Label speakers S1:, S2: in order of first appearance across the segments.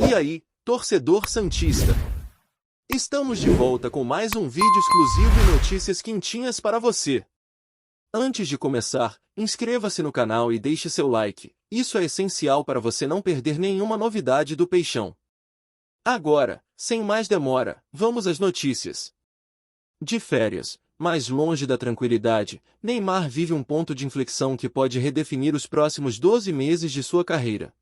S1: E aí, torcedor santista? Estamos de volta com mais um vídeo exclusivo e notícias quentinhas para você. Antes de começar, inscreva-se no canal e deixe seu like. Isso é essencial para você não perder nenhuma novidade do Peixão. Agora, sem mais demora, vamos às notícias. De férias, mais longe da tranquilidade, Neymar vive um ponto de inflexão que pode redefinir os próximos 12 meses de sua carreira.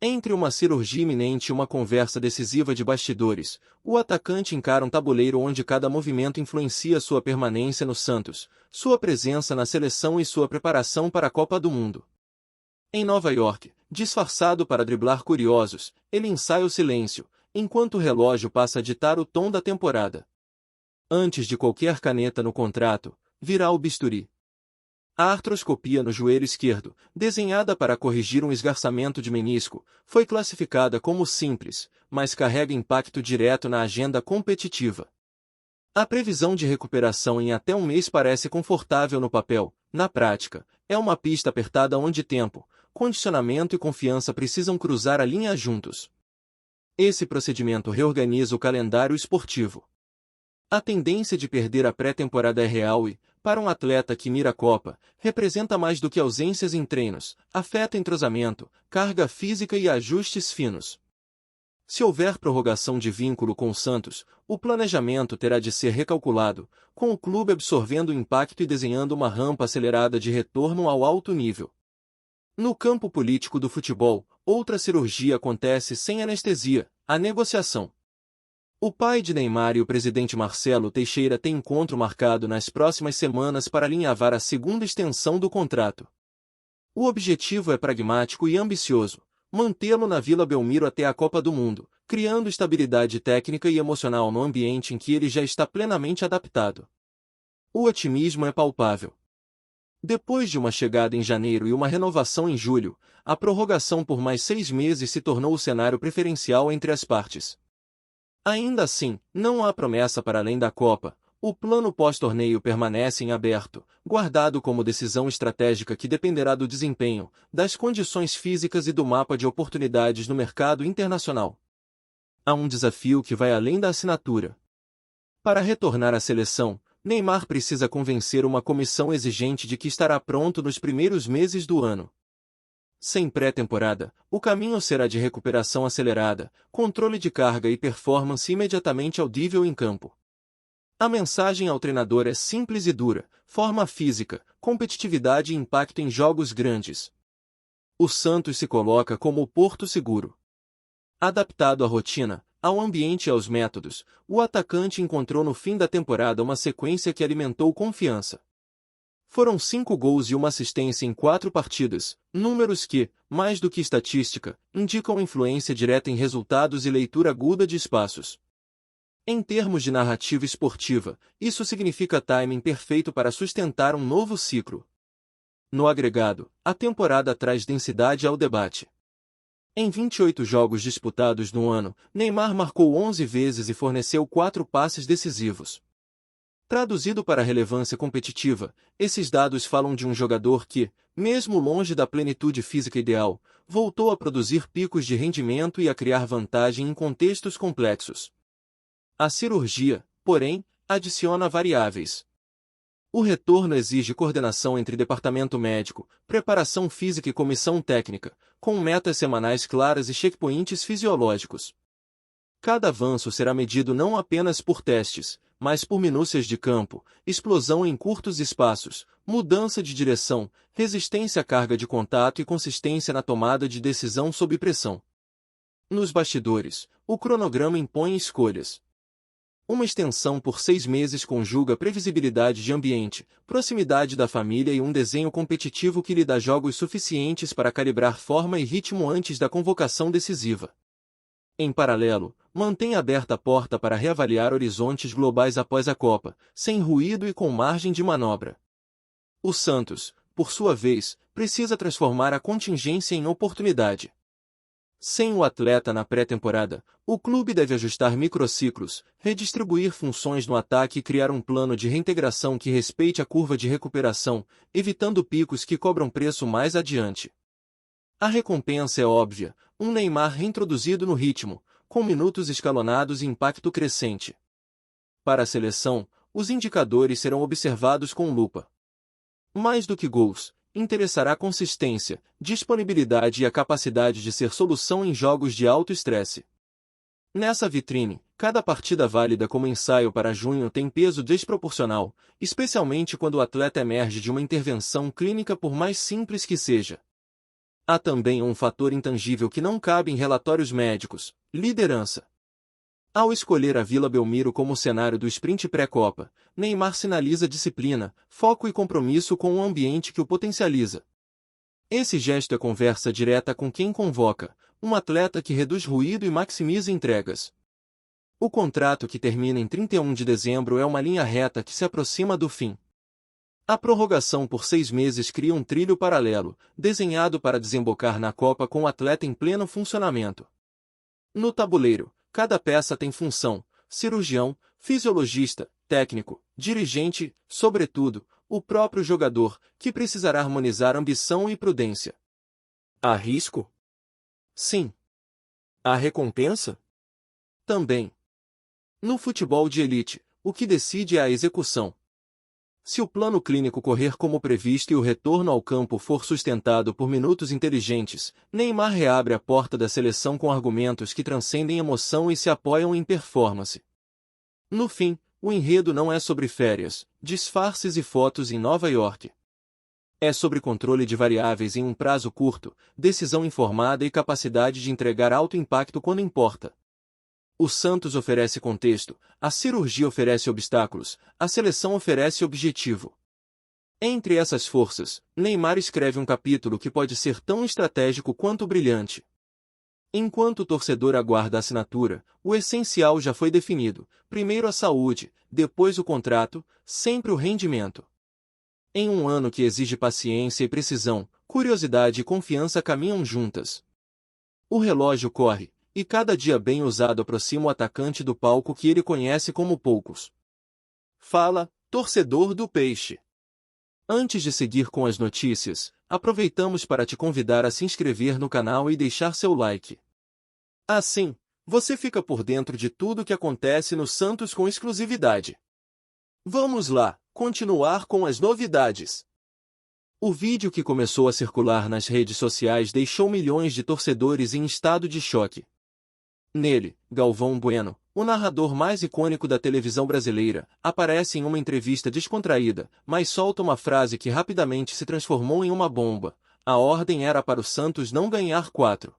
S1: Entre uma cirurgia iminente e uma conversa decisiva de bastidores, o atacante encara um tabuleiro onde cada movimento influencia sua permanência no Santos, sua presença na seleção e sua preparação para a Copa do Mundo. Em Nova York, disfarçado para driblar curiosos, ele ensaia o silêncio, enquanto o relógio passa a ditar o tom da temporada. Antes de qualquer caneta no contrato, virá o bisturi. A artroscopia no joelho esquerdo, desenhada para corrigir um esgarçamento de menisco, foi classificada como simples, mas carrega impacto direto na agenda competitiva. A previsão de recuperação em até um mês parece confortável no papel, na prática, é uma pista apertada onde tempo, condicionamento e confiança precisam cruzar a linha juntos. Esse procedimento reorganiza o calendário esportivo. A tendência de perder a pré-temporada é real e, para um atleta que mira a Copa, representa mais do que ausências em treinos, afeta entrosamento, carga física e ajustes finos. Se houver prorrogação de vínculo com o Santos, o planejamento terá de ser recalculado, com o clube absorvendo o impacto e desenhando uma rampa acelerada de retorno ao alto nível. No campo político do futebol, outra cirurgia acontece sem anestesia, a negociação. O pai de Neymar e o presidente Marcelo Teixeira têm encontro marcado nas próximas semanas para alinhavar a segunda extensão do contrato. O objetivo é pragmático e ambicioso, mantê-lo na Vila Belmiro até a Copa do Mundo, criando estabilidade técnica e emocional no ambiente em que ele já está plenamente adaptado. O otimismo é palpável. Depois de uma chegada em janeiro e uma renovação em julho, a prorrogação por mais 6 meses se tornou o cenário preferencial entre as partes. Ainda assim, não há promessa para além da Copa, o plano pós-torneio permanece em aberto, guardado como decisão estratégica que dependerá do desempenho, das condições físicas e do mapa de oportunidades no mercado internacional. Há um desafio que vai além da assinatura. Para retornar à seleção, Neymar precisa convencer uma comissão exigente de que estará pronto nos primeiros meses do ano. Sem pré-temporada, o caminho será de recuperação acelerada, controle de carga e performance imediatamente audível em campo. A mensagem ao treinador é simples e dura: forma física, competitividade e impacto em jogos grandes. O Santos se coloca como o porto seguro. Adaptado à rotina, ao ambiente e aos métodos, o atacante encontrou no fim da temporada uma sequência que alimentou confiança. Foram 5 gols e uma assistência em 4 partidas, números que, mais do que estatística, indicam influência direta em resultados e leitura aguda de espaços. Em termos de narrativa esportiva, isso significa timing perfeito para sustentar um novo ciclo. No agregado, a temporada traz densidade ao debate. Em 28 jogos disputados no ano, Neymar marcou 11 vezes e forneceu 4 passes decisivos. Traduzido para a relevância competitiva, esses dados falam de um jogador que, mesmo longe da plenitude física ideal, voltou a produzir picos de rendimento e a criar vantagem em contextos complexos. A cirurgia, porém, adiciona variáveis. O retorno exige coordenação entre departamento médico, preparação física e comissão técnica, com metas semanais claras e checkpoints fisiológicos. Cada avanço será medido não apenas por testes, mas por minúcias de campo, explosão em curtos espaços, mudança de direção, resistência à carga de contato e consistência na tomada de decisão sob pressão. Nos bastidores, o cronograma impõe escolhas. Uma extensão por 6 meses conjuga previsibilidade de ambiente, proximidade da família e um desenho competitivo que lhe dá jogos suficientes para calibrar forma e ritmo antes da convocação decisiva. Em paralelo, mantém aberta a porta para reavaliar horizontes globais após a Copa, sem ruído e com margem de manobra. O Santos, por sua vez, precisa transformar a contingência em oportunidade. Sem o atleta na pré-temporada, o clube deve ajustar microciclos, redistribuir funções no ataque e criar um plano de reintegração que respeite a curva de recuperação, evitando picos que cobram preço mais adiante. A recompensa é óbvia, um Neymar reintroduzido no ritmo, com minutos escalonados e impacto crescente. Para a seleção, os indicadores serão observados com lupa. Mais do que gols, interessará consistência, disponibilidade e a capacidade de ser solução em jogos de alto estresse. Nessa vitrine, cada partida válida como ensaio para junho tem peso desproporcional, especialmente quando o atleta emerge de uma intervenção clínica por mais simples que seja. Há também um fator intangível que não cabe em relatórios médicos: liderança. Ao escolher a Vila Belmiro como cenário do sprint pré-Copa, Neymar sinaliza disciplina, foco e compromisso com um ambiente que o potencializa. Esse gesto é conversa direta com quem convoca, um atleta que reduz ruído e maximiza entregas. O contrato que termina em 31 de dezembro é uma linha reta que se aproxima do fim. A prorrogação por 6 meses cria um trilho paralelo, desenhado para desembocar na Copa com o atleta em pleno funcionamento. No tabuleiro, cada peça tem função: cirurgião, fisiologista, técnico, dirigente, sobretudo, o próprio jogador, que precisará harmonizar ambição e prudência. Há risco? Sim. Há recompensa? Também. No futebol de elite, o que decide é a execução. Se o plano clínico correr como previsto e o retorno ao campo for sustentado por minutos inteligentes, Neymar reabre a porta da seleção com argumentos que transcendem emoção e se apoiam em performance. No fim, o enredo não é sobre férias, disfarces e fotos em Nova York. É sobre controle de variáveis em um prazo curto, decisão informada e capacidade de entregar alto impacto quando importa. O Santos oferece contexto, a cirurgia oferece obstáculos, a seleção oferece objetivo. Entre essas forças, Neymar escreve um capítulo que pode ser tão estratégico quanto brilhante. Enquanto o torcedor aguarda a assinatura, o essencial já foi definido: primeiro a saúde, depois o contrato, sempre o rendimento. Em um ano que exige paciência e precisão, curiosidade e confiança caminham juntas. O relógio corre, e cada dia bem usado aproxima o atacante do palco que ele conhece como poucos. Fala, torcedor do Peixe! Antes de seguir com as notícias, aproveitamos para te convidar a se inscrever no canal e deixar seu like. Assim, você fica por dentro de tudo o que acontece no Santos com exclusividade. Vamos lá, continuar com as novidades. O vídeo que começou a circular nas redes sociais deixou milhões de torcedores em estado de choque. Nele, Galvão Bueno, o narrador mais icônico da televisão brasileira, aparece em uma entrevista descontraída, mas solta uma frase que rapidamente se transformou em uma bomba: a ordem era para o Santos não ganhar 4.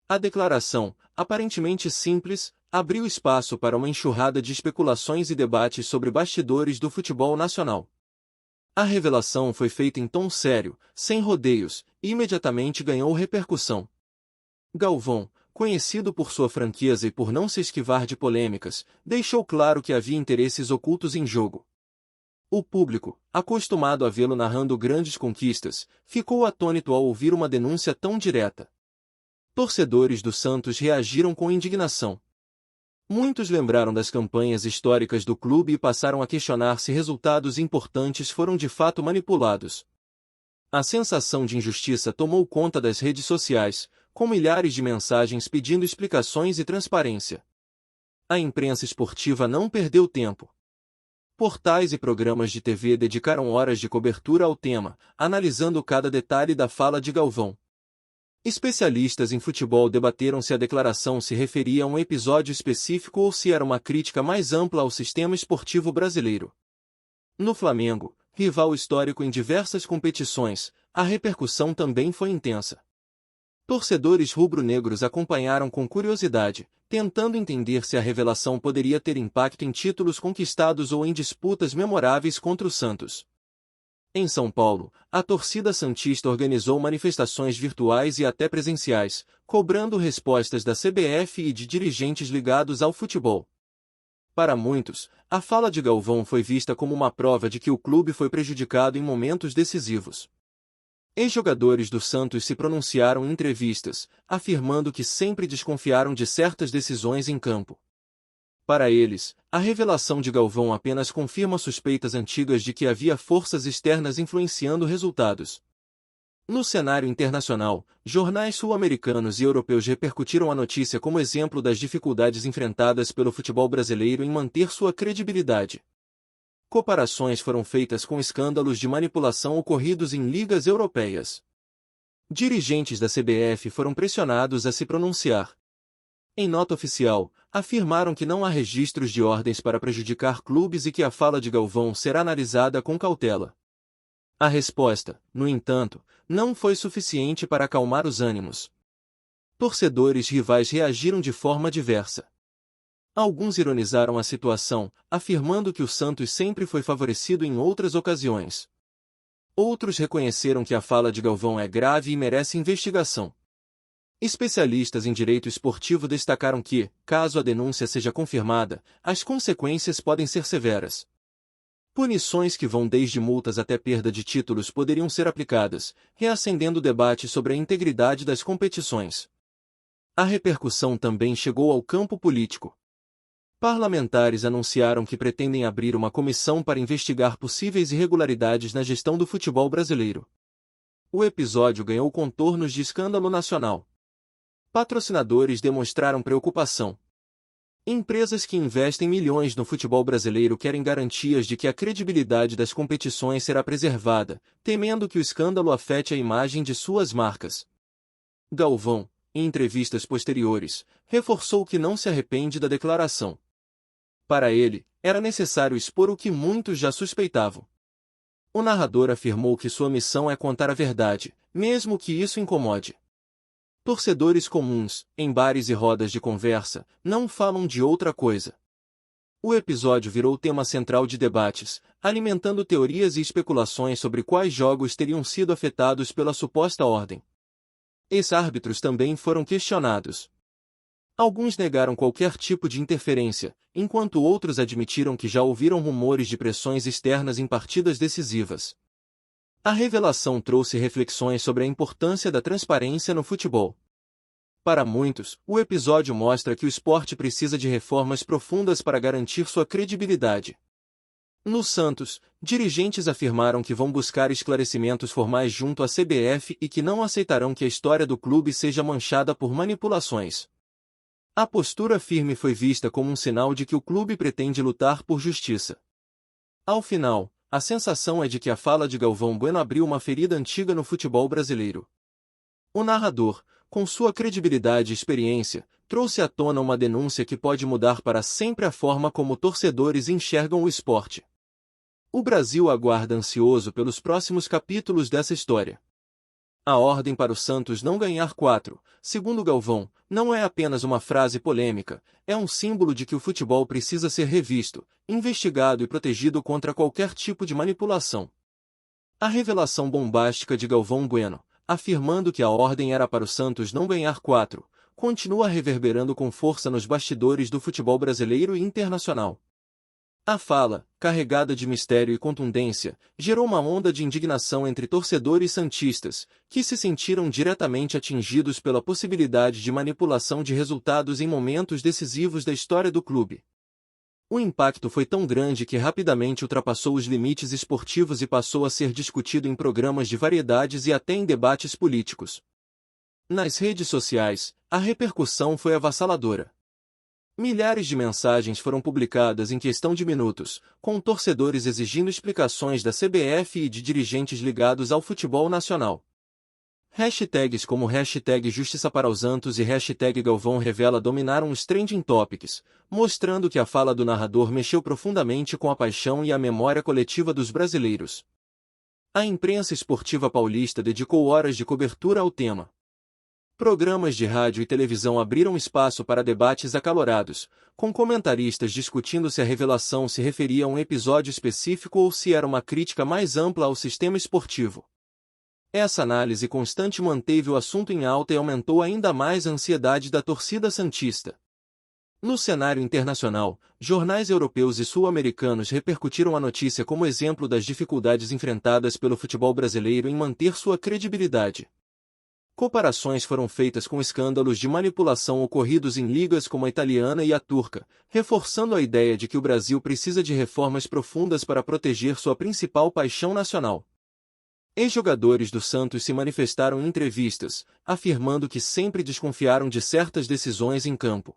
S1: A declaração, aparentemente simples, abriu espaço para uma enxurrada de especulações e debates sobre bastidores do futebol nacional. A revelação foi feita em tom sério, sem rodeios, e imediatamente ganhou repercussão. Galvão, conhecido por sua franqueza e por não se esquivar de polêmicas, deixou claro que havia interesses ocultos em jogo. O público, acostumado a vê-lo narrando grandes conquistas, ficou atônito ao ouvir uma denúncia tão direta. Torcedores do Santos reagiram com indignação. Muitos lembraram das campanhas históricas do clube e passaram a questionar se resultados importantes foram de fato manipulados. A sensação de injustiça tomou conta das redes sociais, com milhares de mensagens pedindo explicações e transparência. A imprensa esportiva não perdeu tempo. Portais e programas de TV dedicaram horas de cobertura ao tema, analisando cada detalhe da fala de Galvão. Especialistas em futebol debateram se a declaração se referia a um episódio específico ou se era uma crítica mais ampla ao sistema esportivo brasileiro. No Flamengo, rival histórico em diversas competições, a repercussão também foi intensa. Torcedores rubro-negros acompanharam com curiosidade, tentando entender se a revelação poderia ter impacto em títulos conquistados ou em disputas memoráveis contra o Santos. Em São Paulo, a torcida santista organizou manifestações virtuais e até presenciais, cobrando respostas da CBF e de dirigentes ligados ao futebol. Para muitos, a fala de Galvão foi vista como uma prova de que o clube foi prejudicado em momentos decisivos. Ex-jogadores do Santos se pronunciaram em entrevistas, afirmando que sempre desconfiaram de certas decisões em campo. Para eles, a revelação de Galvão apenas confirma suspeitas antigas de que havia forças externas influenciando resultados. No cenário internacional, jornais sul-americanos e europeus repercutiram a notícia como exemplo das dificuldades enfrentadas pelo futebol brasileiro em manter sua credibilidade. Comparações foram feitas com escândalos de manipulação ocorridos em ligas europeias. Dirigentes da CBF foram pressionados a se pronunciar. Em nota oficial, afirmaram que não há registros de ordens para prejudicar clubes e que a fala de Galvão será analisada com cautela. A resposta, no entanto, não foi suficiente para acalmar os ânimos. Torcedores rivais reagiram de forma diversa. Alguns ironizaram a situação, afirmando que o Santos sempre foi favorecido em outras ocasiões. Outros reconheceram que a fala de Galvão é grave e merece investigação. Especialistas em direito esportivo destacaram que, caso a denúncia seja confirmada, as consequências podem ser severas. Punições que vão desde multas até perda de títulos poderiam ser aplicadas, reacendendo o debate sobre a integridade das competições. A repercussão também chegou ao campo político. Parlamentares anunciaram que pretendem abrir uma comissão para investigar possíveis irregularidades na gestão do futebol brasileiro. O episódio ganhou contornos de escândalo nacional. Patrocinadores demonstraram preocupação. Empresas que investem milhões no futebol brasileiro querem garantias de que a credibilidade das competições será preservada, temendo que o escândalo afete a imagem de suas marcas. Galvão, em entrevistas posteriores, reforçou que não se arrepende da declaração. Para ele, era necessário expor o que muitos já suspeitavam. O narrador afirmou que sua missão é contar a verdade, mesmo que isso incomode. Torcedores comuns, em bares e rodas de conversa, não falam de outra coisa. O episódio virou tema central de debates, alimentando teorias e especulações sobre quais jogos teriam sido afetados pela suposta ordem. Ex-árbitros também foram questionados. Alguns negaram qualquer tipo de interferência, enquanto outros admitiram que já ouviram rumores de pressões externas em partidas decisivas. A revelação trouxe reflexões sobre a importância da transparência no futebol. Para muitos, o episódio mostra que o esporte precisa de reformas profundas para garantir sua credibilidade. No Santos, dirigentes afirmaram que vão buscar esclarecimentos formais junto à CBF e que não aceitarão que a história do clube seja manchada por manipulações. A postura firme foi vista como um sinal de que o clube pretende lutar por justiça. Ao final, a sensação é de que a fala de Galvão Bueno abriu uma ferida antiga no futebol brasileiro. O narrador, com sua credibilidade e experiência, trouxe à tona uma denúncia que pode mudar para sempre a forma como torcedores enxergam o esporte. O Brasil aguarda ansioso pelos próximos capítulos dessa história. A ordem para o Santos não ganhar 4, segundo Galvão, não é apenas uma frase polêmica, é um símbolo de que o futebol precisa ser revisto, investigado e protegido contra qualquer tipo de manipulação. A revelação bombástica de Galvão Bueno, afirmando que a ordem era para o Santos não ganhar 4, continua reverberando com força nos bastidores do futebol brasileiro e internacional. A fala, carregada de mistério e contundência, gerou uma onda de indignação entre torcedores santistas, que se sentiram diretamente atingidos pela possibilidade de manipulação de resultados em momentos decisivos da história do clube. O impacto foi tão grande que rapidamente ultrapassou os limites esportivos e passou a ser discutido em programas de variedades e até em debates políticos. Nas redes sociais, a repercussão foi avassaladora. Milhares de mensagens foram publicadas em questão de minutos, com torcedores exigindo explicações da CBF e de dirigentes ligados ao futebol nacional. Hashtags como #Justiça para os Santos e #Galvão Revela dominaram os trending topics, mostrando que a fala do narrador mexeu profundamente com a paixão e a memória coletiva dos brasileiros. A imprensa esportiva paulista dedicou horas de cobertura ao tema. Programas de rádio e televisão abriram espaço para debates acalorados, com comentaristas discutindo se a revelação se referia a um episódio específico ou se era uma crítica mais ampla ao sistema esportivo. Essa análise constante manteve o assunto em alta e aumentou ainda mais a ansiedade da torcida santista. No cenário internacional, jornais europeus e sul-americanos repercutiram a notícia como exemplo das dificuldades enfrentadas pelo futebol brasileiro em manter sua credibilidade. Comparações foram feitas com escândalos de manipulação ocorridos em ligas como a italiana e a turca, reforçando a ideia de que o Brasil precisa de reformas profundas para proteger sua principal paixão nacional. Ex-jogadores do Santos se manifestaram em entrevistas, afirmando que sempre desconfiaram de certas decisões em campo.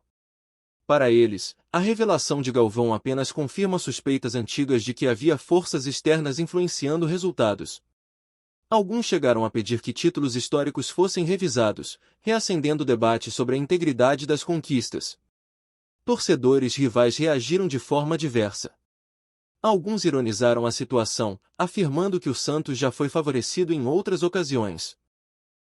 S1: Para eles, a revelação de Galvão apenas confirma suspeitas antigas de que havia forças externas influenciando resultados. Alguns chegaram a pedir que títulos históricos fossem revisados, reacendendo o debate sobre a integridade das conquistas. Torcedores rivais reagiram de forma diversa. Alguns ironizaram a situação, afirmando que o Santos já foi favorecido em outras ocasiões.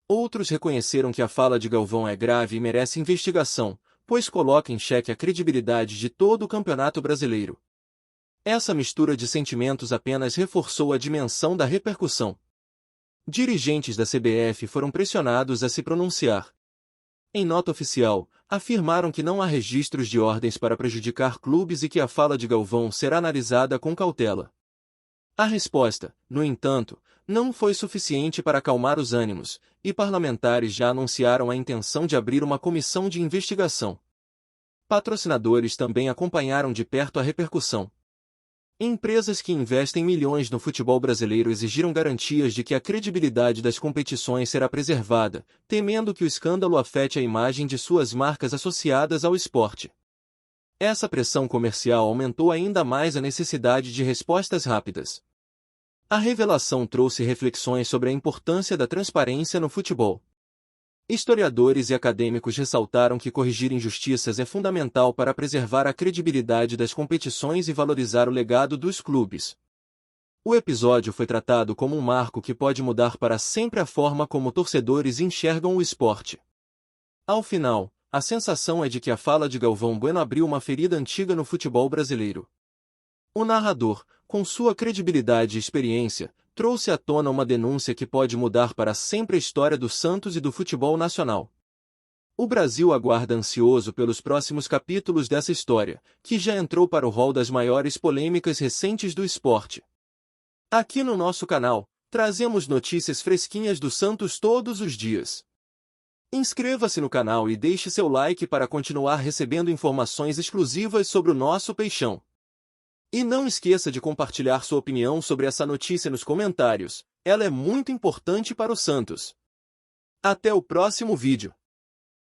S1: Outros reconheceram que a fala de Galvão é grave e merece investigação, pois coloca em xeque a credibilidade de todo o Campeonato Brasileiro. Essa mistura de sentimentos apenas reforçou a dimensão da repercussão. Dirigentes da CBF foram pressionados a se pronunciar. Em nota oficial, afirmaram que não há registros de ordens para prejudicar clubes e que a fala de Galvão será analisada com cautela. A resposta, no entanto, não foi suficiente para acalmar os ânimos, e parlamentares já anunciaram a intenção de abrir uma comissão de investigação. Patrocinadores também acompanharam de perto a repercussão. Empresas que investem milhões no futebol brasileiro exigiram garantias de que a credibilidade das competições será preservada, temendo que o escândalo afete a imagem de suas marcas associadas ao esporte. Essa pressão comercial aumentou ainda mais a necessidade de respostas rápidas. A revelação trouxe reflexões sobre a importância da transparência no futebol. Historiadores e acadêmicos ressaltaram que corrigir injustiças é fundamental para preservar a credibilidade das competições e valorizar o legado dos clubes. O episódio foi tratado como um marco que pode mudar para sempre a forma como torcedores enxergam o esporte. Ao final, a sensação é de que a fala de Galvão Bueno abriu uma ferida antiga no futebol brasileiro. O narrador, com sua credibilidade e experiência, trouxe à tona uma denúncia que pode mudar para sempre a história do Santos e do futebol nacional. O Brasil aguarda ansioso pelos próximos capítulos dessa história, que já entrou para o rol das maiores polêmicas recentes do esporte. Aqui no nosso canal, trazemos notícias fresquinhas do Santos todos os dias. Inscreva-se no canal e deixe seu like para continuar recebendo informações exclusivas sobre o nosso peixão. E não esqueça de compartilhar sua opinião sobre essa notícia nos comentários, ela é muito importante para o Santos. Até o próximo vídeo.